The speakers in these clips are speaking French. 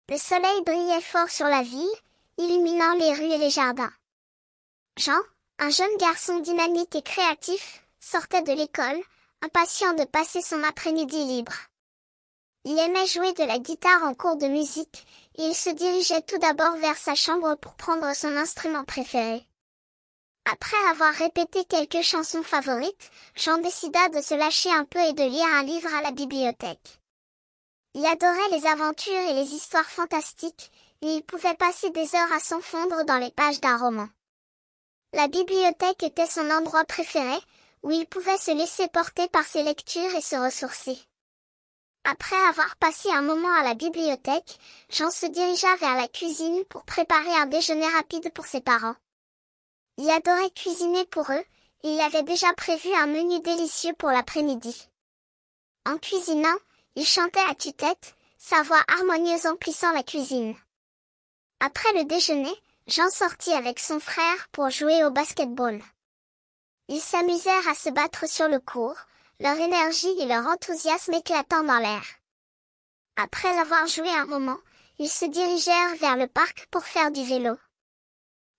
Le soleil brillait fort sur la ville, illuminant les rues et les jardins. Jean, un jeune garçon dynamique et créatif, sortait de l'école, impatient de passer son après-midi libre. Il aimait jouer de la guitare en cours de musique, et il se dirigeait tout d'abord vers sa chambre pour prendre son instrument préféré. Après avoir répété quelques chansons favorites, Jean décida de se lâcher un peu et de lire un livre à la bibliothèque. Il adorait les aventures et les histoires fantastiques, et il pouvait passer des heures à s'enfondre dans les pages d'un roman. La bibliothèque était son endroit préféré, où il pouvait se laisser porter par ses lectures et se ressourcer. Après avoir passé un moment à la bibliothèque, Jean se dirigea vers la cuisine pour préparer un déjeuner rapide pour ses parents. Il adorait cuisiner pour eux, et il avait déjà prévu un menu délicieux pour l'après-midi. En cuisinant, il chantait à tue-tête, sa voix harmonieuse emplissant la cuisine. Après le déjeuner, Jean sortit avec son frère pour jouer au basket-ball. Ils s'amusèrent à se battre sur le court, leur énergie et leur enthousiasme éclatant dans l'air. Après avoir joué un moment, ils se dirigèrent vers le parc pour faire du vélo.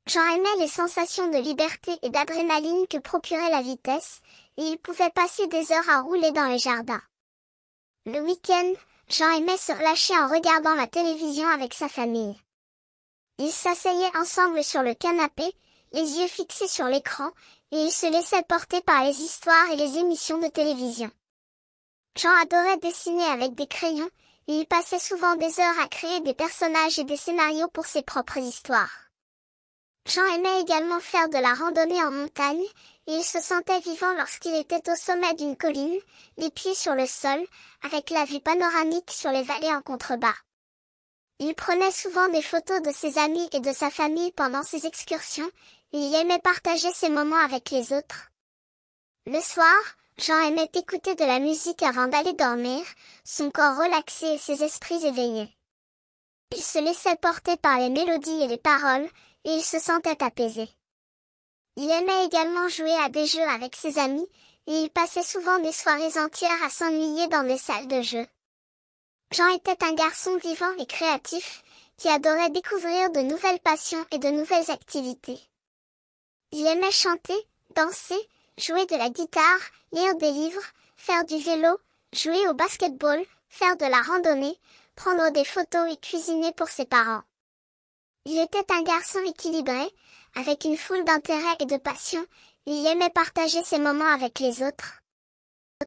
Jean aimait les sensations de liberté et d'adrénaline que procurait la vitesse, et il pouvait passer des heures à rouler dans les jardins. Le week-end, Jean aimait se relâcher en regardant la télévision avec sa famille. Ils s'asseyaient ensemble sur le canapé, les yeux fixés sur l'écran, et ils se laissaient porter par les histoires et les émissions de télévision. Jean adorait dessiner avec des crayons, et il passait souvent des heures à créer des personnages et des scénarios pour ses propres histoires. Jean aimait également faire de la randonnée en montagne, et il se sentait vivant lorsqu'il était au sommet d'une colline, les pieds sur le sol, avec la vue panoramique sur les vallées en contrebas. Il prenait souvent des photos de ses amis et de sa famille pendant ses excursions, et il aimait partager ces moments avec les autres. Le soir, Jean aimait écouter de la musique avant d'aller dormir, son corps relaxé et ses esprits éveillés. Il se laissait porter par les mélodies et les paroles, et il se sentait apaisé. Il aimait également jouer à des jeux avec ses amis, et il passait souvent des soirées entières à s'ennuyer dans des salles de jeux. Jean était un garçon vivant et créatif, qui adorait découvrir de nouvelles passions et de nouvelles activités. Il aimait chanter, danser, jouer de la guitare, lire des livres, faire du vélo, jouer au basket-ball, faire de la randonnée, prendre des photos et cuisiner pour ses parents. Il était un garçon équilibré, avec une foule d'intérêts et de passions, et il aimait partager ses moments avec les autres.